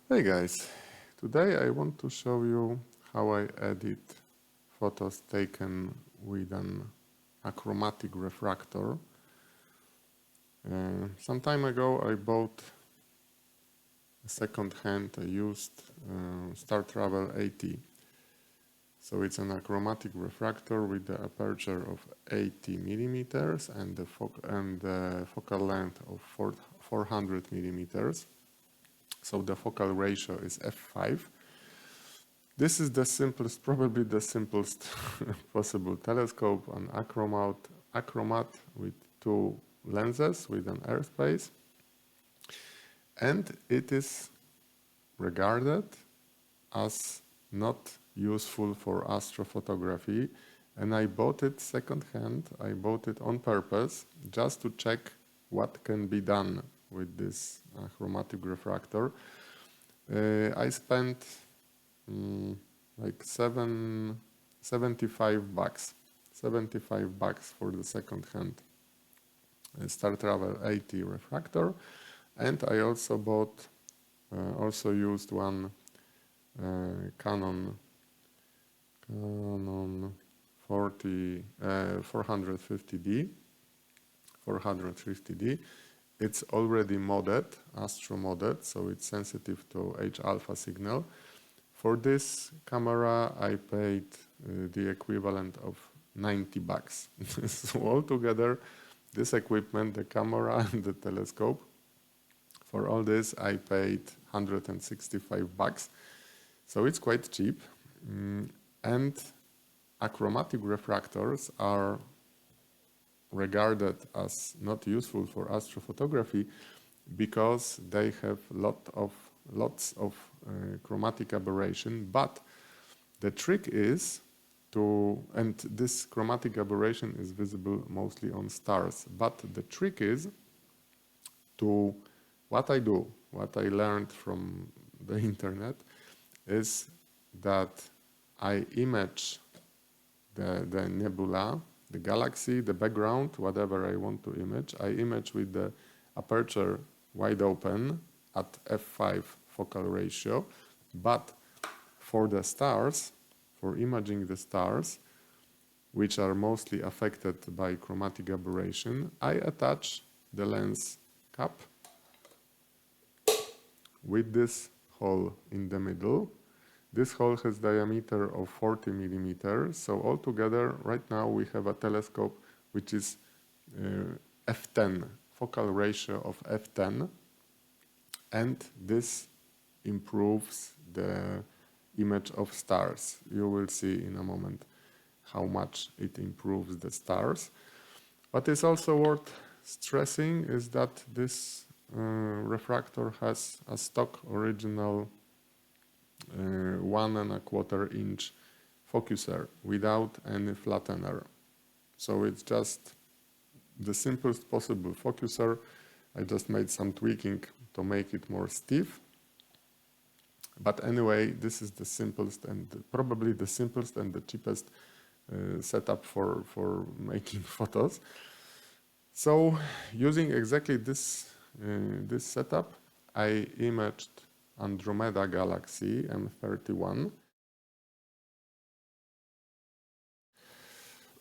Hey guys, today I want to show you how I edit photos taken with an achromatic refractor. Some time ago I bought a second-hand used Startravel 80. So it's an achromatic refractor with the aperture of 80 millimeters and the focal length of 400 millimeters. So the focal ratio is f5. This is the simplest, probably the simplest possible telescope, an achromat with two lenses with an airspace, and it is regarded as not useful for astrophotography, and I bought it second-hand. I bought it on purpose just to check what can be done with this achromatic refractor. I spent like $75 for the second-hand Startravel 80 refractor, and I also bought, also used one Canon 450D. It's already modded, astro-modded, so it's sensitive to H-alpha signal. For this camera, I paid the equivalent of $90. So altogether, this equipment, the camera and the telescope, for all this I paid $165. So it's quite cheap. And achromatic refractors are regarded as not useful for astrophotography because they have lots of chromatic aberration, but the trick is to, and this chromatic aberration is visible mostly on stars, but the trick is to, what I learned from the internet is that I image the nebula, the galaxy, the background, whatever I want to image. I image with the aperture wide open at f5 focal ratio, but for the stars, for imaging the stars, which are mostly affected by chromatic aberration, I attach the lens cap with this hole in the middle. This hole has diameter of 40 millimeters, so altogether right now we have a telescope which is f10, focal ratio of f10, and this improves the image of stars. You will see in a moment how much it improves the stars. What is also worth stressing is that this refractor has a stock original 1¼ inch focuser without any flattener. So it's just the simplest possible focuser. I just made some tweaking to make it more stiff. But anyway, this is the simplest and probably the simplest and the cheapest setup for making photos. So using exactly this setup, I imaged Andromeda Galaxy M31.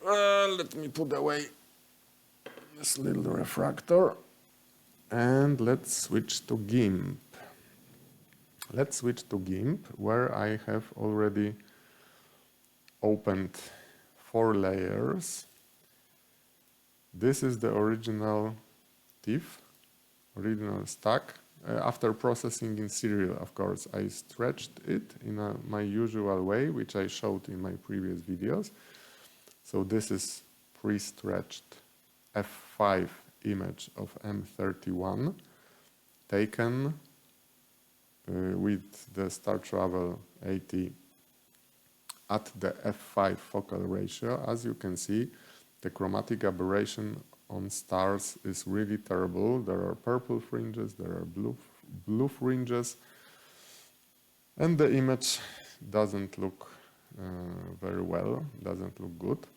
Let me put away this little refractor and let's switch to GIMP. Let's switch to GIMP, where I have already opened 4 layers. This is the original TIFF, original stack. After processing in serial, of course, I stretched it in my usual way, which I showed in my previous videos. So this is pre-stretched f5 image of M31 taken with the Startravel 80 at the f5 focal ratio. As you can see, the chromatic aberration on stars is really terrible. There are purple fringes, there are blue fringes, and the image doesn't look very well, doesn't look good.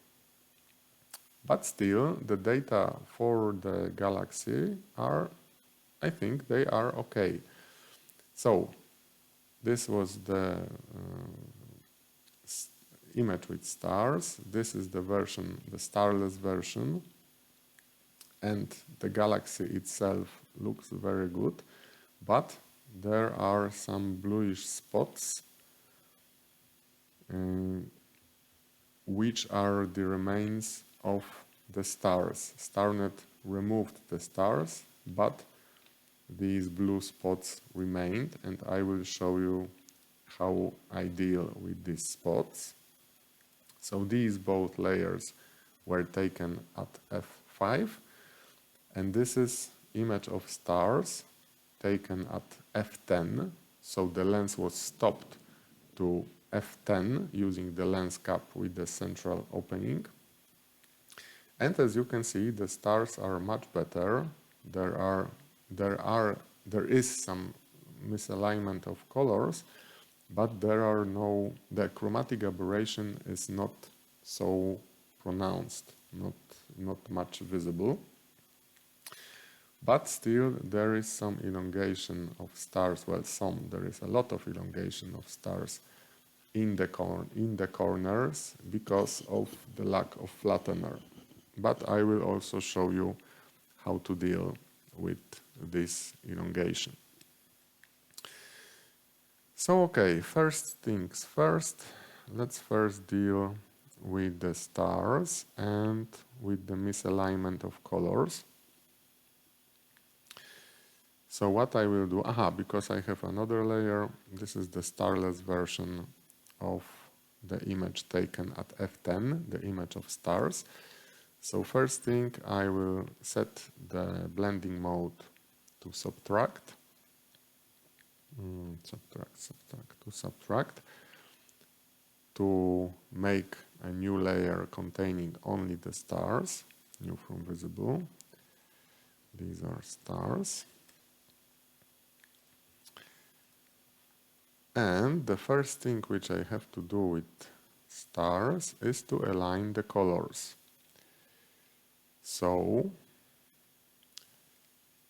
But still, the data for the galaxy are, I think they are okay. So This was the image with stars. This is the version, the starless version. And the galaxy itself looks very good, but there are some bluish spots which are the remains of the stars. StarNet removed the stars, but these blue spots remained, and I will show you how I deal with these spots. So these both layers were taken at f5, and this is image of stars taken at f10. So the lens was stopped to f10 using the lens cap with the central opening. And as you can see, the stars are much better. There is some misalignment of colors, but the chromatic aberration is not so pronounced, not much visible. But still there is some elongation of stars. Well, there is a lot of elongation of stars in the corners because of the lack of flattener. But I will also show you how to deal with this elongation. So okay, first things first, let's first deal with the stars and with the misalignment of colors. So what I will do, because I have another layer, this is the starless version of the image taken at f10, the image of stars. So first thing, I will set the blending mode to subtract, to make a new layer containing only the stars, new from visible. These are stars. And the first thing which I have to do with stars is to align the colors. So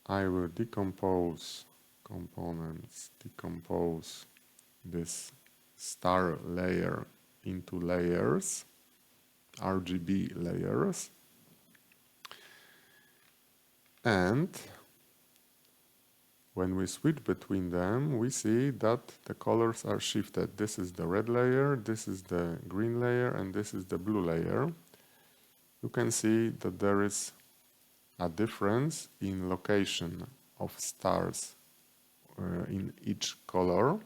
I will decompose components, decompose this star layer into layers, RGB layers, and when we switch between them, we see that the colors are shifted. This is the red layer, this is the green layer, and this is the blue layer. You can see that there is a difference in location of stars in each color.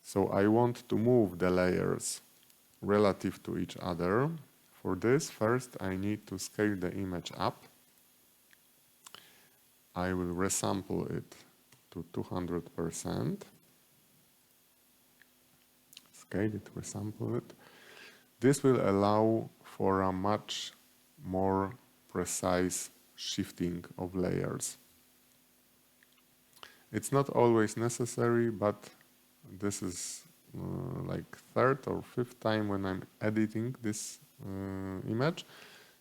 So I want to move the layers relative to each other. For this, first I need to scale the image up. I will resample it to 200%. Scale it, resample it. This will allow for a much more precise shifting of layers. It's not always necessary, but this is like third or fifth time when I'm editing this image.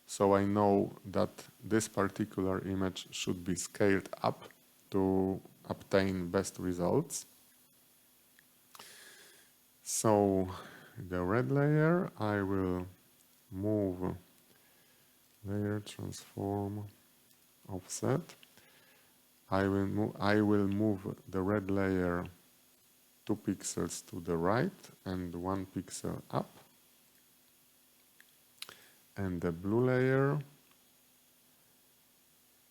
So I know that this particular image should be scaled up to obtain best results. So the red layer, I will move layer, transform, offset. I will move the red layer 2 pixels to the right and 1 pixel up. And the blue layer,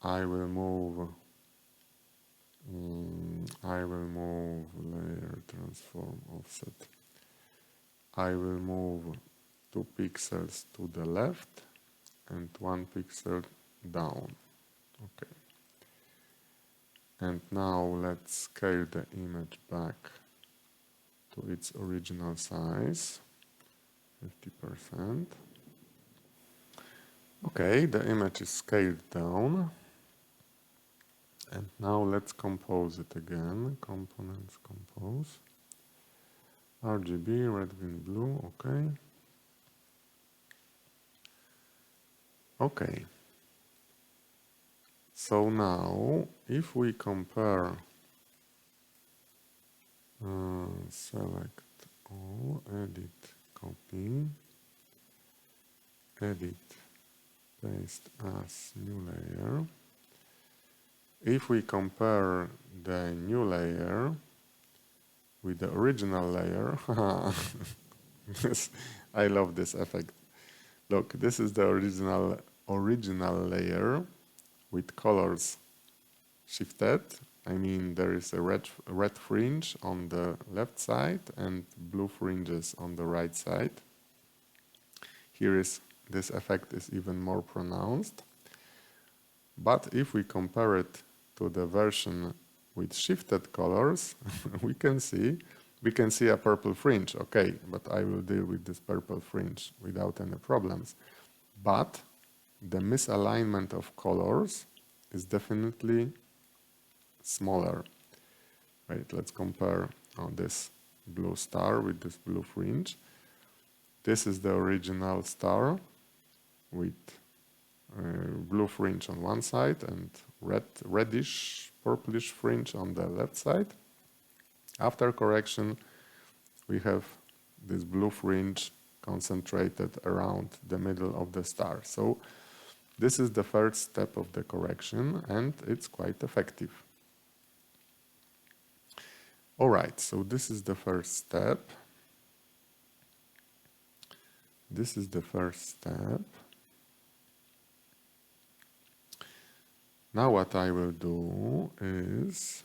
I will move layer, transform, offset. I will move 2 pixels to the left and 1 pixel down. Okay. And now let's scale the image back to its original size, 50%. Okay, the image is scaled down. And now let's compose it again. Components, compose. RGB, red, green, blue, okay. Okay. So now, if we compare Select all, edit, copy, edit, paste as new layer. If we compare the new layer with the original layer, I love this effect. Look, this is the original layer with colors shifted. I mean, there is a red fringe on the left side and blue fringes on the right side. Here is this effect is even more pronounced. But if we compare it to the version with shifted colors, we can see a purple fringe. Okay, but I will deal with this purple fringe without any problems. But the misalignment of colors is definitely smaller. Right, let's compare this blue star with this blue fringe. This is the original star with blue fringe on one side and reddish purplish fringe on the left side. After correction, we have this blue fringe concentrated around the middle of the star. So this is the first step of the correction, and it's quite effective. All right, so this is the first step. This is the first step. Now what I will do is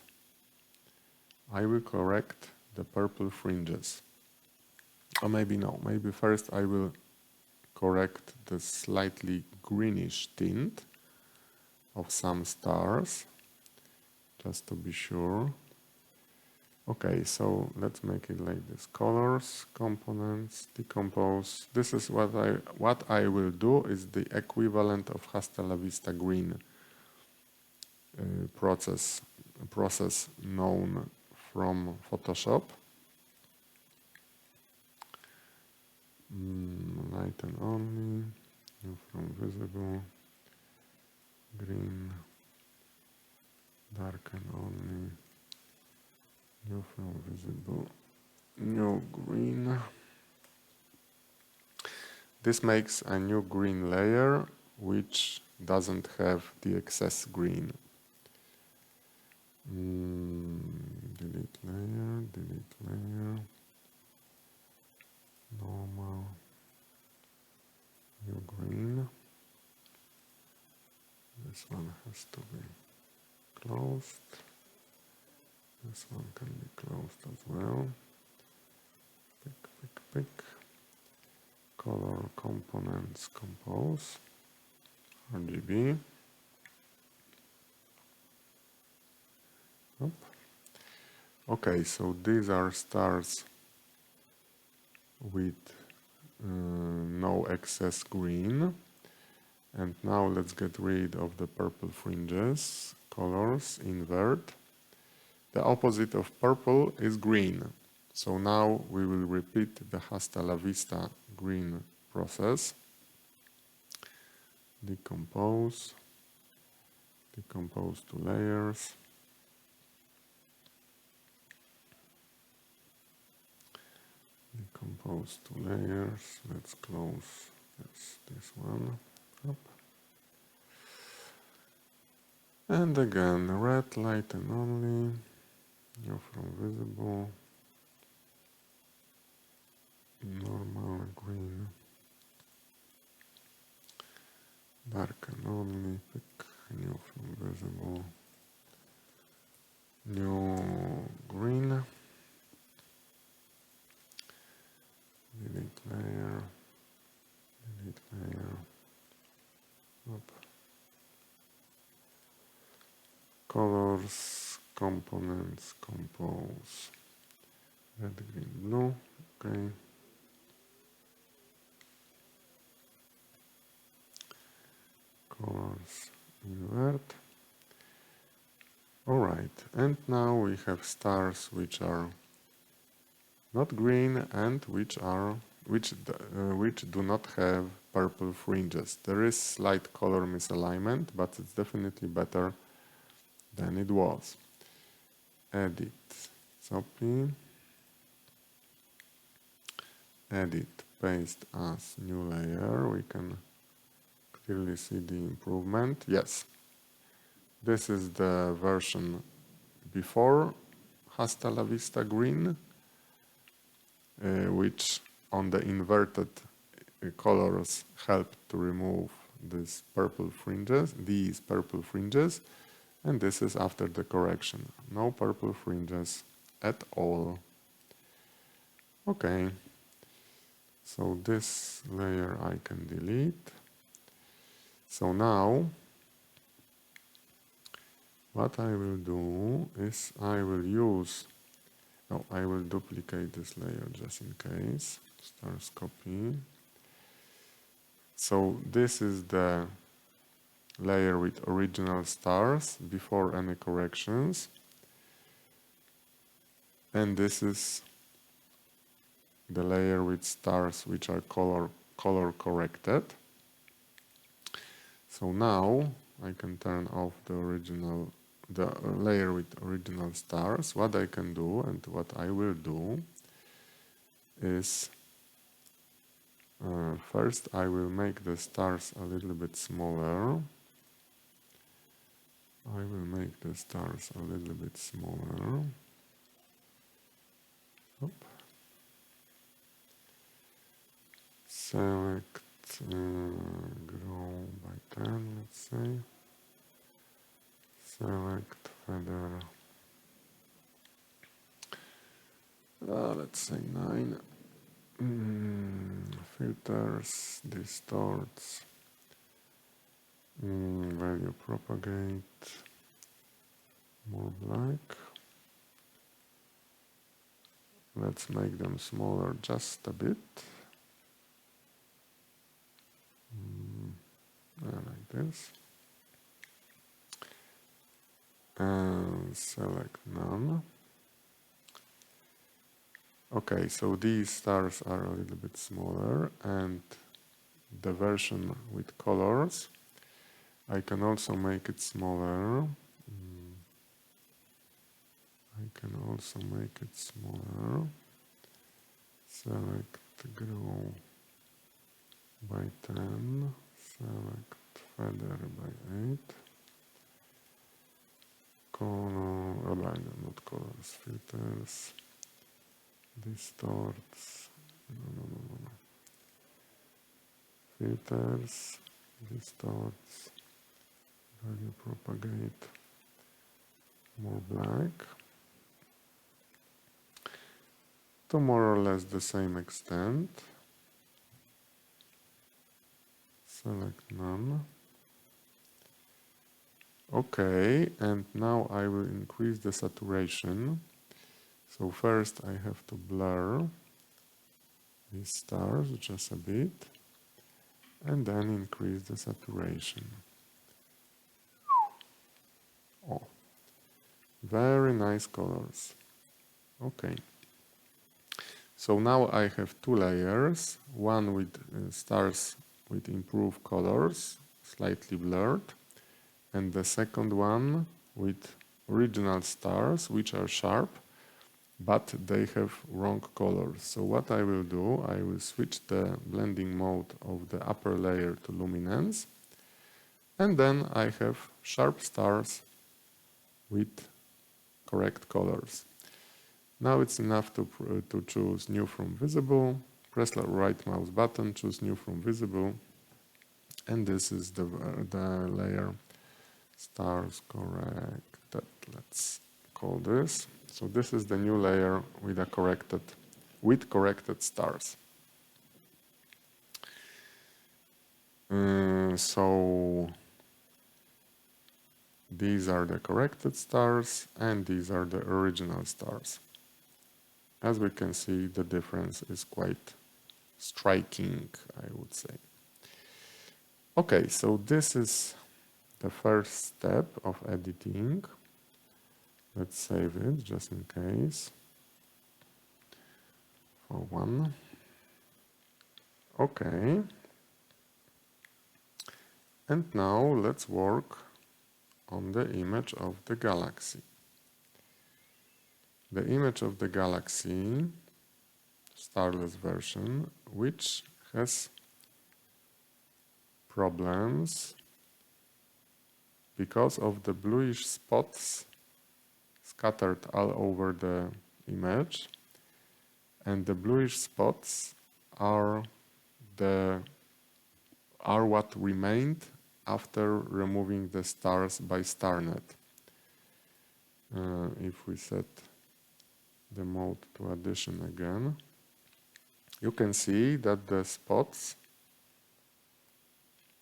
I will correct the purple fringes. Or maybe no, maybe first I will correct the slightly greenish tint of some stars, just to be sure. Okay, so let's make it like this. Colors, components, decompose. This is what I will do is the equivalent of Hasta la Vista green process known from Photoshop. Lighten only, new from visible, green, darken only, new from visible, new green. This makes a new green layer which doesn't have the excess green. Delete layer, normal, new green. This one has to be closed. This one can be closed as well. Pick. Color, components, compose, RGB. Okay, so these are stars with no excess green. And now let's get rid of the purple fringes. Colors, invert. The opposite of purple is green. So now we will repeat the Hasta la Vista green process. Decompose to layers. Decompose to layers. Let's close this one up. And again, red, lighten only, new from visible, normal, green, darken only, pick, new from visible, new green, delete layer, up. Colors, components, compose, red, green, blue, okay. Colors, invert. All right, and now we have stars which are not green and which do not have purple fringes. There is slight color misalignment, but it's definitely better than it was. Edit, copy, edit, paste as new layer, we can clearly see the improvement. Yes, this is the version before Hasta la Vista green, which on the inverted colors help to remove these purple fringes, and this is after the correction. No purple fringes at all. Okay, so this layer I can delete. So now what I will do is I will duplicate this layer just in case. Stars copy. So this is the layer with original stars before any corrections. And this is the layer with stars which are color corrected. So now I can turn off the layer with original stars. What I can do and what I will do is first I will make the stars a little bit smaller. Oop. Select grow by 10, let's say. Select feather, let's say 9. Filters, distorts, value propagate, more black. Let's make them smaller just a bit. Like this. And select none. Okay, so these stars are a little bit smaller, and the version with colors, I can also make it smaller. Select grow by 10, select feather by 8. Not colors, filters, distorts, filters, distorts, value propagate, more black, to more or less the same extent. Select none. Okay, and now I will increase the saturation. So first I have to blur these stars just a bit, and then increase the saturation. Oh, very nice colors. Okay. So now I have two layers, one with stars with improved colors, slightly blurred, and the second one with original stars, which are sharp, but they have wrong colors. So what I will do, I will switch the blending mode of the upper layer to luminance, and then I have sharp stars with correct colors. Now it's enough to choose New from Visible, press the right mouse button, choose New from Visible, and this is the layer Stars Corrected, let's call this. So this is the new layer with corrected stars. So these are the corrected stars and these are the original stars. As we can see, the difference is quite striking, I would say. Okay, so this is the first step of editing. Let's save it just in case. For one. Okay. And now let's work on the image of the galaxy. The image of the galaxy starless version, which has problems because of the bluish spots scattered all over the image, and the bluish spots are what remained after removing the stars by StarNet. If we set the mode to addition again, you can see that the spots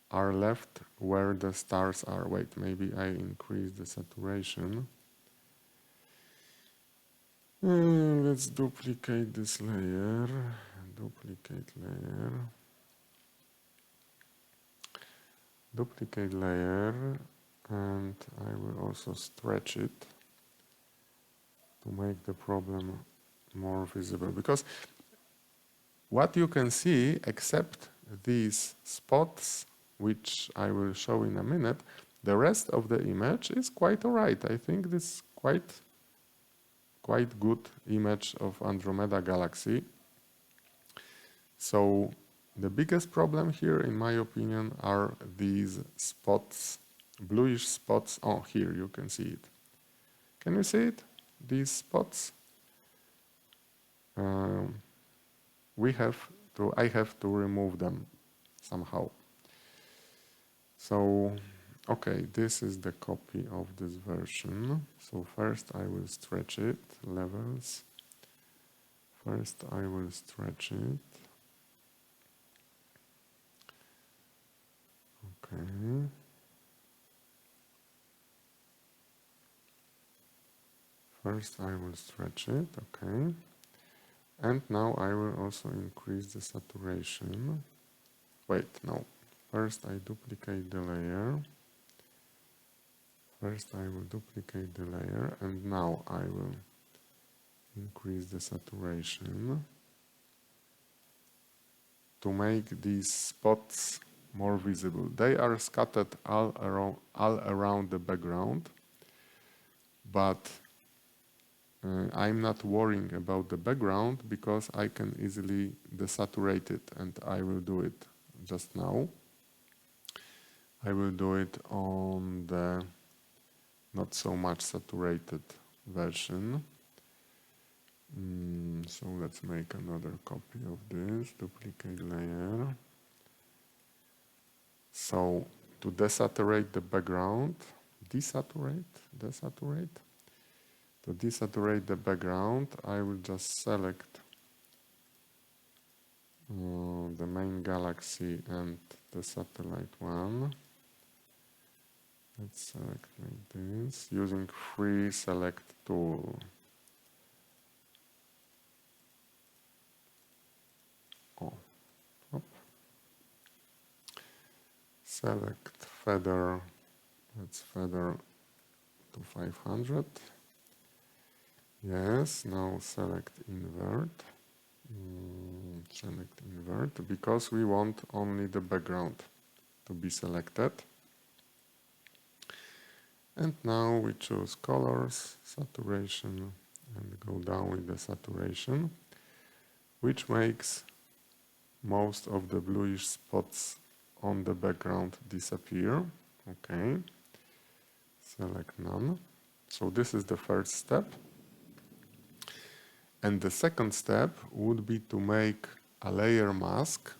are left where the stars are. Wait, maybe I increase the saturation. Let's duplicate this layer, duplicate layer, and I will also stretch it to make the problem more visible, because what you can see, except these spots, which I will show in a minute, the rest of the image is quite alright. I think this is quite good image of Andromeda Galaxy. So the biggest problem here, in my opinion, are these spots, bluish spots. Oh, here you can see it. Can you see it? These spots? I have to remove them somehow. So, okay, this is the copy of this version. So first I will stretch it, levels. First I will stretch it. Okay. First I will stretch it, okay. And now I will also increase the saturation. Wait, no. First I duplicate the layer. First I will duplicate the layer, and now I will increase the saturation to make these spots more visible. They are scattered all around the background, but I'm not worrying about the background because I can easily desaturate it, and I will do it just now. I will do it on the not so much saturated version. So let's make another copy of this, duplicate layer. So to desaturate the background, desaturate. To desaturate the background, I will just select the main galaxy and the satellite one. Let's select like this, using free select tool. Select feather, let's feather to 500. Yes, now select invert. Select invert, because we want only the background to be selected. And now we choose colors, saturation, and go down with the saturation, which makes most of the bluish spots on the background disappear. Okay, select none. So this is the first step. And the second step would be to make a layer mask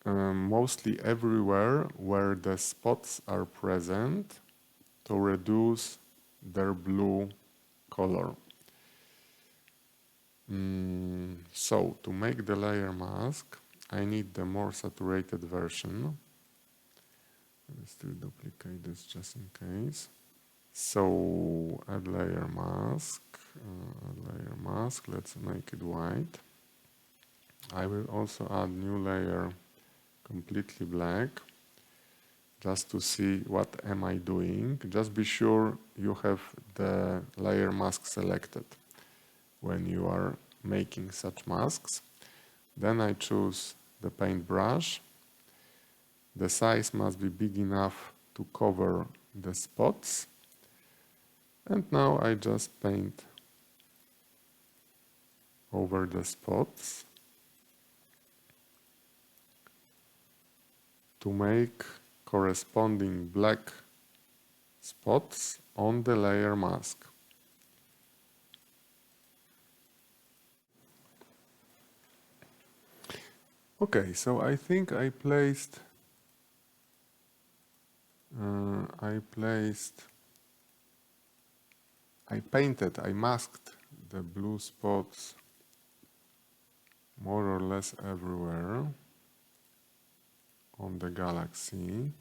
mostly everywhere where the spots are present to reduce their blue color. So to make the layer mask, I need the more saturated version. Let's still duplicate this just in case. So add layer mask, let's make it white. I will also add new layer completely black, just to see what am I doing. Just be sure you have the layer mask selected when you are making such masks. Then I choose the paintbrush. The size must be big enough to cover the spots. And now I just paint over the spots to make corresponding black spots on the layer mask. Okay, so I think I masked the blue spots more or less everywhere on the galaxy.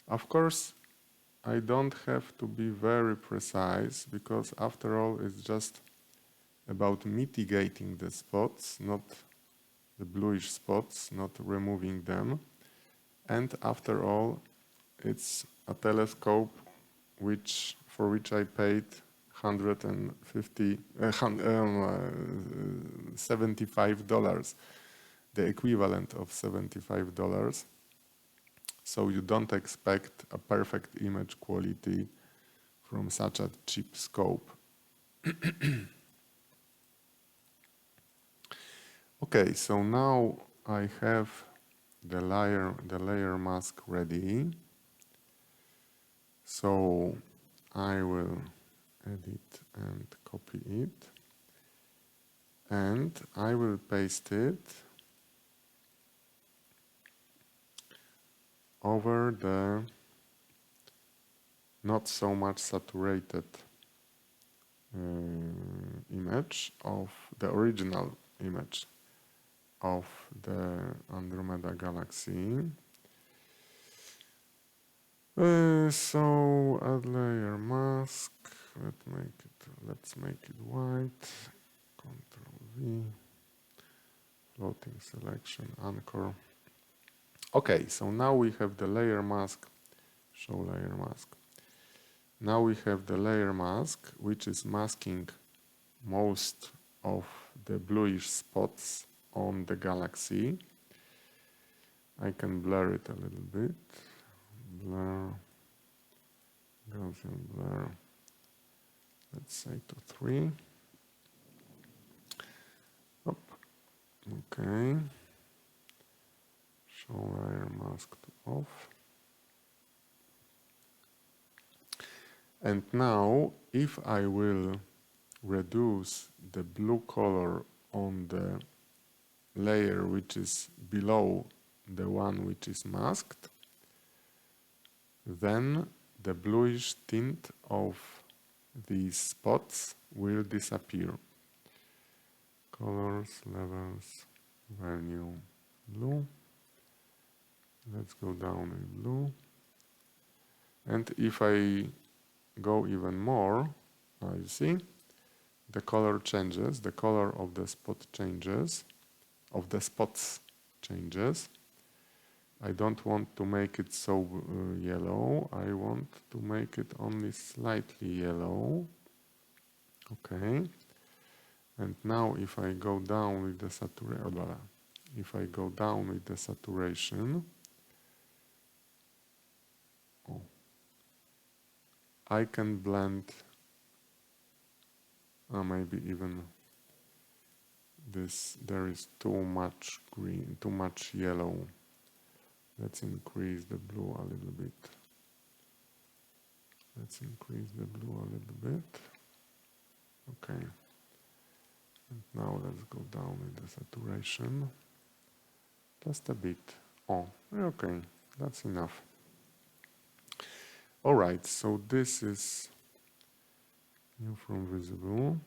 Of course, I don't have to be very precise, because after all it's just about mitigating the spots, not the bluish spots, not removing them. And after all, it's a telescope for which I paid $75, the equivalent of $75. So you don't expect a perfect image quality from such a cheap scope. Okay, so now I have the layer mask ready. So I will edit and copy it, and I will paste it over the not so much saturated image of the original image of the Andromeda Galaxy. So add layer mask. Let's make it white. Ctrl V. Floating selection, anchor. Okay, so now we have the layer mask. Show layer mask. Now we have the layer mask, which is masking most of the bluish spots on the galaxy. I can blur it a little bit. Blur, Gaussian blur, let's say to 3. Up. Okay. Show layer mask to off. And now, if I will reduce the blue color on the layer which is below the one which is masked, then the bluish tint of these spots will disappear. Colors, levels, value, blue. Let's go down in blue. And if I go even more, you see, the color changes, the color of the spot changes, of the spots changes. I don't want to make it so yellow. I want to make it only slightly yellow. Okay. And now if I go down with the saturation, I can blend maybe even this, there is too much green, too much yellow. Let's increase the blue a little bit. Okay. And now let's go down with the saturation. Just a bit. Oh, okay. That's enough. All right. So this is new from visible.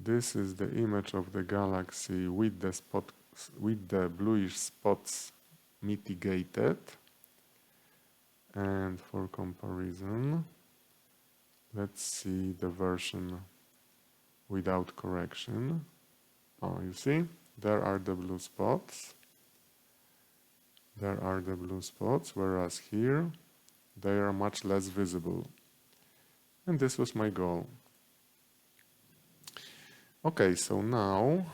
This is the image of the galaxy with the bluish spots mitigated. And for comparison, let's see the version without correction. Oh, you see, there are the blue spots. Whereas here they are much less visible. And this was my goal. Okay, so now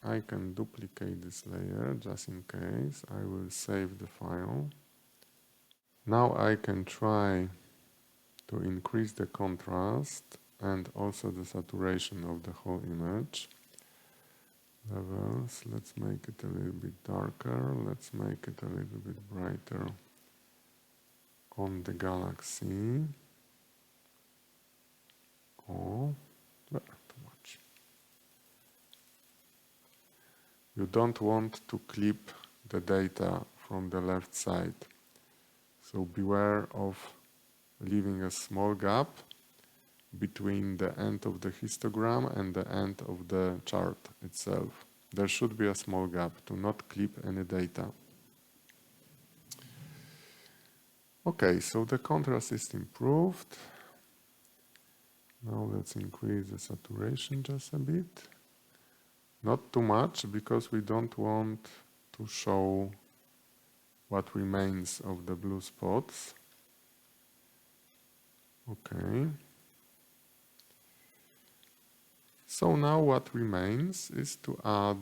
I can duplicate this layer just in case. I will save the file. Now I can try to increase the contrast and also the saturation of the whole image. Levels, let's make it a little bit darker, let's make it a little bit brighter on the galaxy. Oh, well, too much. You don't want to clip the data from the left side, so beware of leaving a small gap between the end of the histogram and the end of the chart itself. There should be a small gap to not clip any data. Okay, so the contrast is improved. Now let's increase the saturation just a bit. Not too much, because we don't want to show what remains of the blue spots. Okay. So now what remains is to add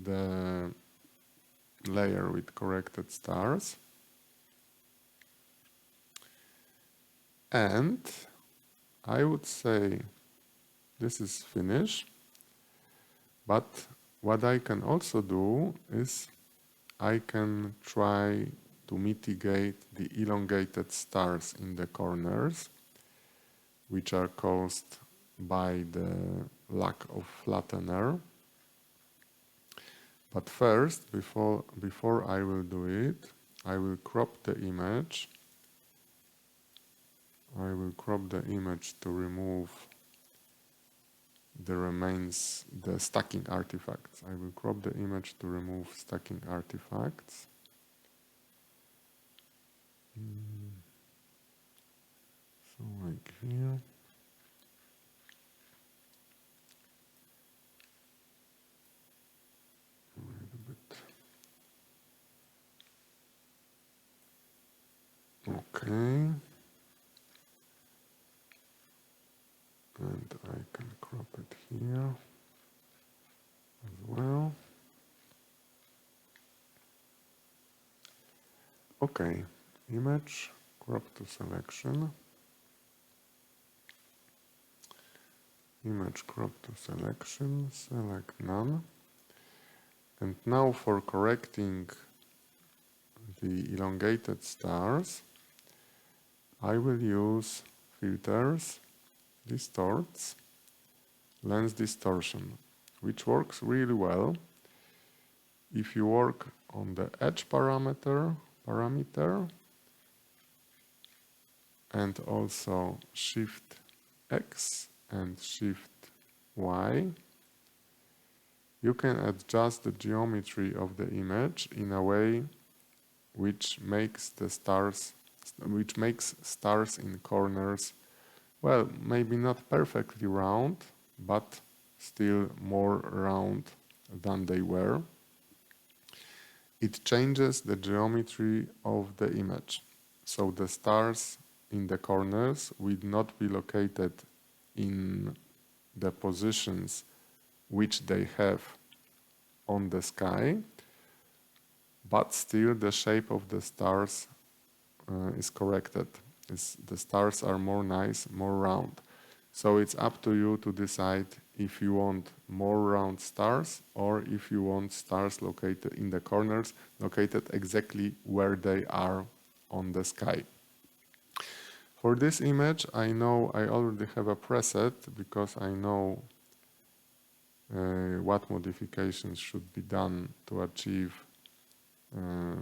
the layer with corrected stars. And I would say this is finished. But what I can also do is I can try to mitigate the elongated stars in the corners, which are caused by the lack of flattener. But first, before I will do it, I will crop the image. I will crop the image to remove the stacking artifacts. I will crop the image to remove stacking artifacts. So like here. A little bit. Okay. And I can crop it here as well. Okay, image, crop to selection. Image crop to selection, select none. And now for correcting the elongated stars, I will use filters, distorts, lens distortion, which works really well if you work on the edge parameter and also Shift X and Shift Y. You can adjust the geometry of the image in a way which makes stars in corners, well, maybe not perfectly round, but still more round than they were. It changes the geometry of the image, so the stars in the corners will not be located in the positions which they have on the sky, but still the shape of the stars is corrected. The stars are more nice, more round. So it's up to you to decide if you want more round stars or if you want stars located in the corners, located exactly where they are on the sky. For this image, I know I already have a preset because I know what modifications should be done to achieve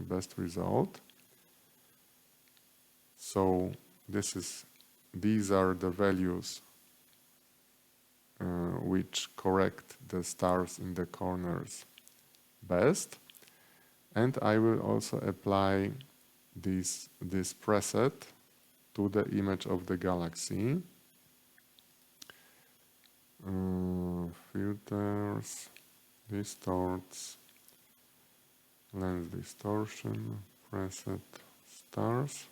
best result. So these are the values which correct the stars in the corners best, and I will also apply this preset to the image of the galaxy. Filters, distorts, lens distortion, preset, stars.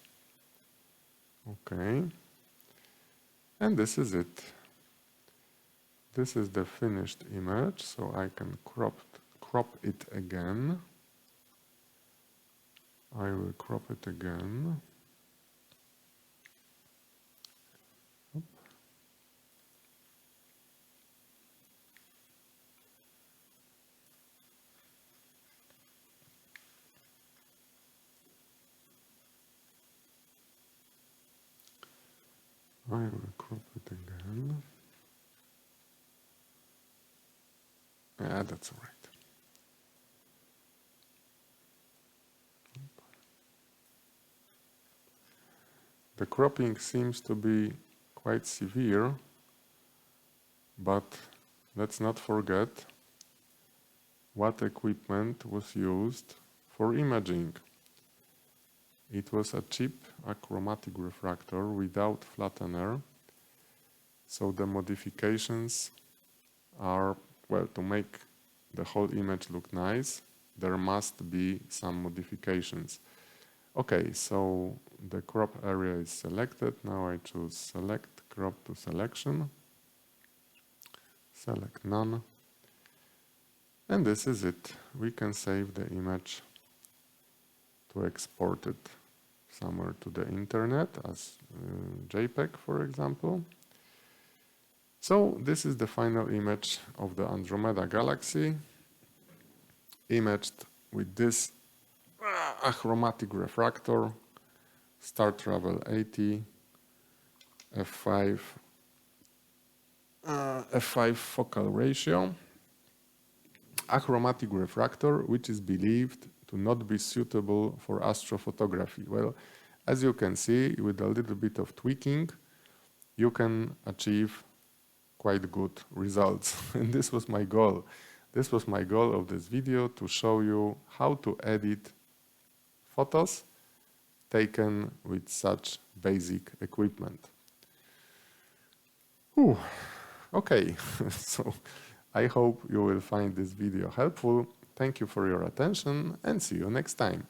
Okay, and this is it. This is the finished image, so I can crop it again. I will crop it again. I will crop it again. Yeah, that's all right. The cropping seems to be quite severe, but let's not forget what equipment was used for imaging. It was a cheap achromatic refractor without flattener, so the modifications are, well, to make the whole image look nice, there must be some modifications. Okay, so the crop area is selected. Now I choose select crop to selection, select none, and this is it. We can save the image to export it somewhere to the internet as JPEG, for example. So this is the final image of the Andromeda Galaxy, imaged with this achromatic refractor, Startravel 80, f5 focal ratio, achromatic refractor, which is believed to not be suitable for astrophotography. Well, as you can see, with a little bit of tweaking, you can achieve quite good results. And this was my goal. This was my goal of this video, to show you how to edit photos taken with such basic equipment. Whew. Okay, so I hope you will find this video helpful. Thank you for your attention and see you next time.